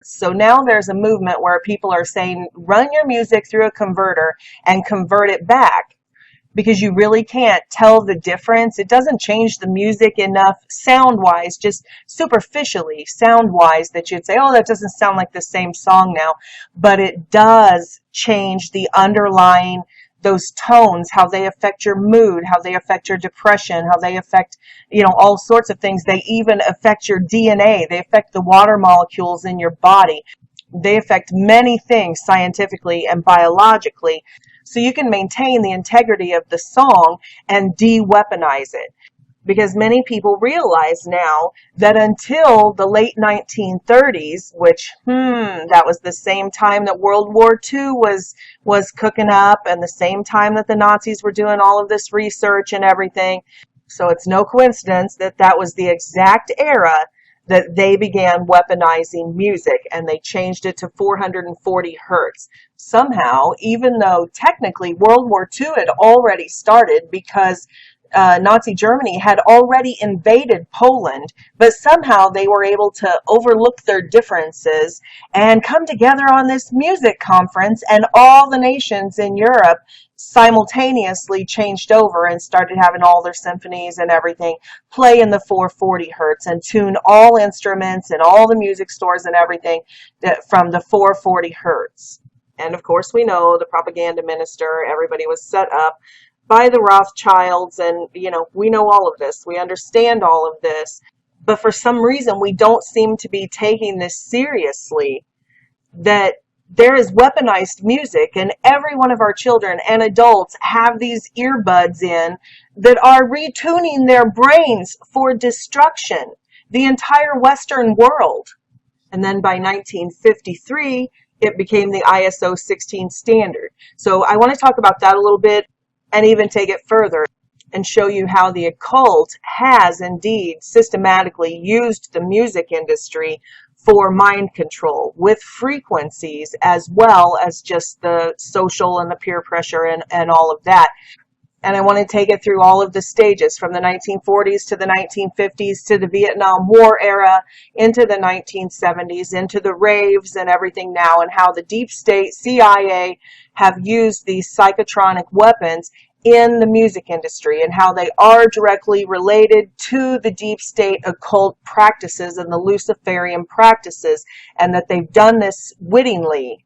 hertz. So now there's a movement where people are saying, run your music through a converter and convert it back, because you really can't tell the difference. It doesn't change the music enough sound-wise, just superficially sound-wise, that you'd say, oh, that doesn't sound like the same song now. But it does change the underlying, those tones, how they affect your mood, how they affect your depression, how they affect, all sorts of things. They even affect your DNA. They affect the water molecules in your body. They affect many things scientifically and biologically. So you can maintain the integrity of the song and de-weaponize it. Because many people realize now that until the late 1930s, which, that was the same time that World War II was cooking up, and the same time that the Nazis were doing all of this research and everything. So it's no coincidence that that was the exact era that they began weaponizing music, and they changed it to 440 hertz. Somehow, even though technically World War II had already started, because Nazi Germany had already invaded Poland, but somehow they were able to overlook their differences and come together on this music conference, and all the nations in Europe simultaneously changed over and started having all their symphonies and everything play in the 440 hertz and tune all instruments and all the music stores and everything from the 440 hertz. And of course we know the propaganda minister, everybody was set up by the Rothschilds, and we know all of this. We understand all of this. But for some reason we don't seem to be taking this seriously, that there is weaponized music, and every one of our children and adults have these earbuds in that are retuning their brains for destruction. The entire Western world. And then by 1953, it became the ISO 16 standard. So I want to talk about that a little bit and even take it further and show you how the occult has indeed systematically used the music industry for mind control with frequencies, as well as just the social and the peer pressure and all of that. And I want to take it through all of the stages, from the 1940s to the 1950s to the Vietnam War era, into the 1970s, into the raves and everything now, and how the deep state CIA have used these psychotronic weapons in the music industry, and how they are directly related to the deep state occult practices and the Luciferian practices, and that they've done this wittingly.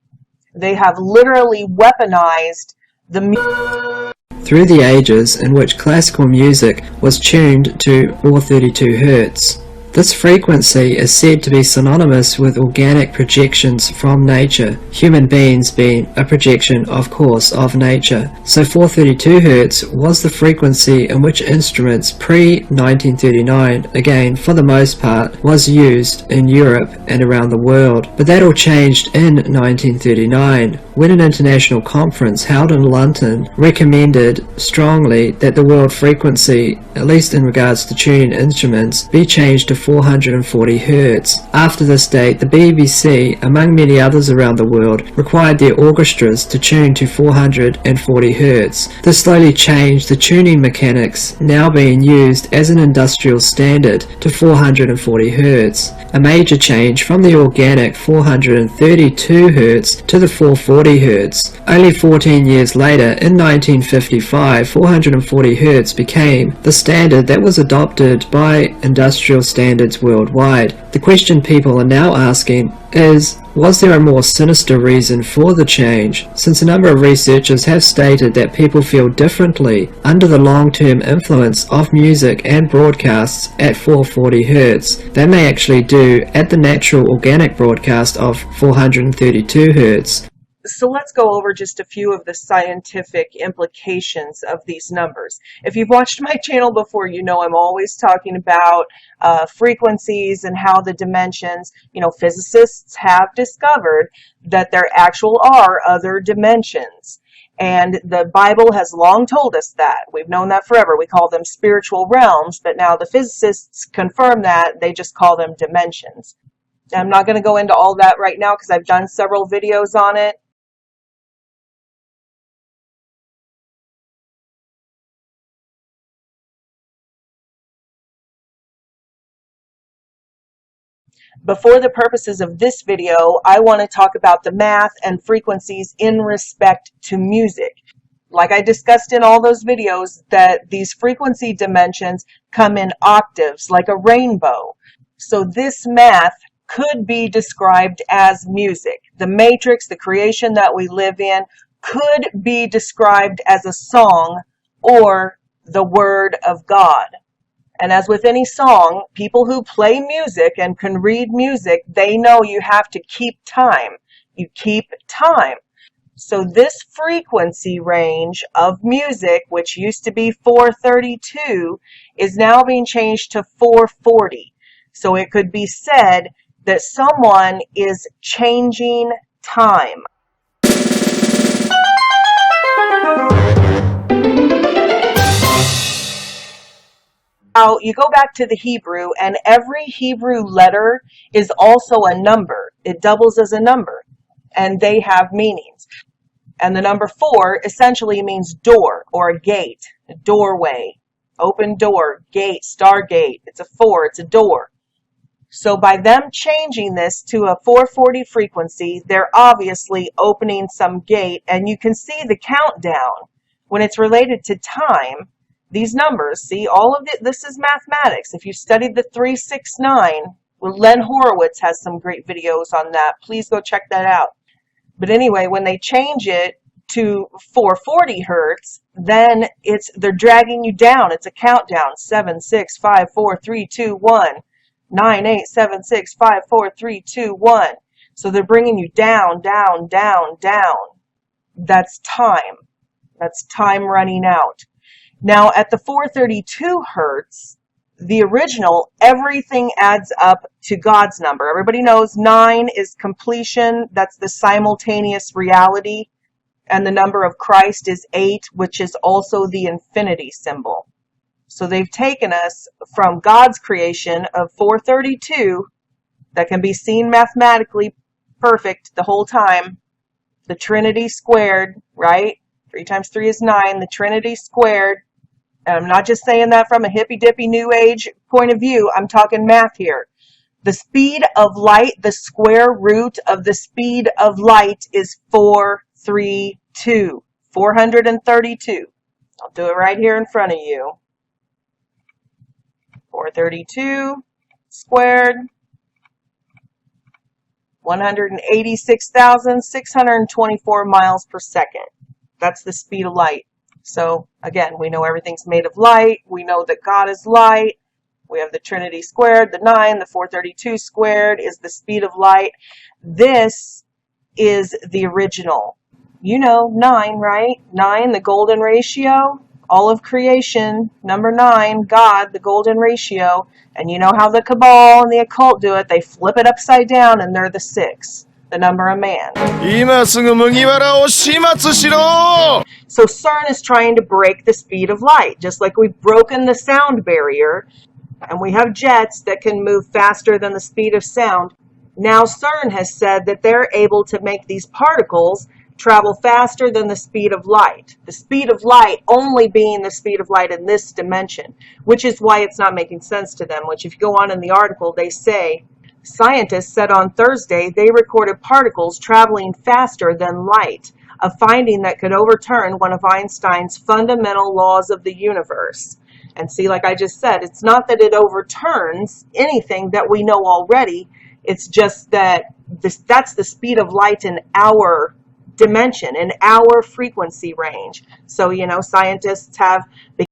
They have literally weaponized the music. Through the ages in which classical music was tuned to 432 Hz. This frequency is said to be synonymous with organic projections from nature, human beings being a projection, of course, of nature. So 432 Hz was the frequency in which instruments pre-1939, again for the most part, was used in Europe and around the world. But that all changed in 1939, when an international conference held in London recommended strongly that the world frequency, at least in regards to tuning instruments, be changed to 440 Hz. After this date, the BBC, among many others around the world, required their orchestras to tune to 440 Hz. This slowly changed the tuning mechanics, now being used as an industrial standard, to 440 Hz. A major change from the organic 432 Hz to the 440 Hz. Only 14 years later, in 1955, 440 Hz became the standard that was adopted by industrial standards worldwide. The question people are now asking is, was there a more sinister reason for the change? Since a number of researchers have stated that people feel differently under the long-term influence of music and broadcasts at 440 Hz than they actually do at the natural organic broadcast of 432 Hz. So let's go over just a few of the scientific implications of these numbers. If you've watched my channel before, you know I'm always talking about frequencies and how the dimensions, physicists have discovered that there actually are other dimensions. And the Bible has long told us that. We've known that forever. We call them spiritual realms, but now the physicists confirm that. They just call them dimensions. I'm not going to go into all that right now because I've done several videos on it. But for the purposes of this video, I want to talk about the math and frequencies in respect to music. Like I discussed in all those videos, that these frequency dimensions come in octaves, like a rainbow. So this math could be described as music. The matrix, the creation that we live in, could be described as a song or the Word of God. And as with any song, people who play music and can read music, they know you have to keep time. You keep time. So this frequency range of music, which used to be 432, is now being changed to 440. So it could be said that someone is changing time. Now, you go back to the Hebrew, and every Hebrew letter is also a number. It doubles as a number, and they have meanings. And the number 4 essentially means door or a gate, a doorway, open door, gate, stargate. It's a 4, it's a door. So by them changing this to a 440 frequency, they're obviously opening some gate, and you can see the countdown. When it's related to time, these numbers, see, all of this is mathematics. If you studied the 369, well, Len Horowitz has some great videos on that. Please go check that out. But anyway, when they change it to 440 hertz, then they're dragging you down. It's a countdown. 7, 6, 5, 4, 3, 2, 1. 9, 8, 7, 6, 5, 4, 3, 2, 1. So they're bringing you down, down, down, down. That's time. That's time running out. Now at the 432 hertz, the original, everything adds up to God's number. Everybody knows 9 is completion. That's the simultaneous reality. And the number of Christ is 8, which is also the infinity symbol. So they've taken us from God's creation of 432, that can be seen mathematically perfect the whole time, the Trinity squared, right? 3 times 3 is 9, the Trinity squared. And I'm not just saying that from a hippy-dippy New Age point of view. I'm talking math here. The speed of light, the square root of the speed of light is 432. 432. I'll do it right here in front of you. 432 squared. 186,624 miles per second. That's the speed of light. So again, we know everything's made of light. We know that God is light. We have the Trinity squared, the 9, the 432 squared is the speed of light. This is the original. You know, 9, right? 9, the golden ratio. All of creation, number 9, God, the golden ratio. And you know how the Cabal and the occult do it. They flip it upside down and they're the 6. The number of man. So CERN is trying to break the speed of light, just like we've broken the sound barrier, and we have jets that can move faster than the speed of sound. Now CERN has said that they're able to make these particles travel faster than the speed of light. The speed of light only being the speed of light in this dimension, which is why it's not making sense to them, which if you go on in the article, they say, scientists said on Thursday they recorded particles traveling faster than light, a finding that could overturn one of Einstein's fundamental laws of the universe. And see, like I just said, it's not that it overturns anything that we know already. It's just that that's the speed of light in our dimension, in our frequency range. So, you know, scientists have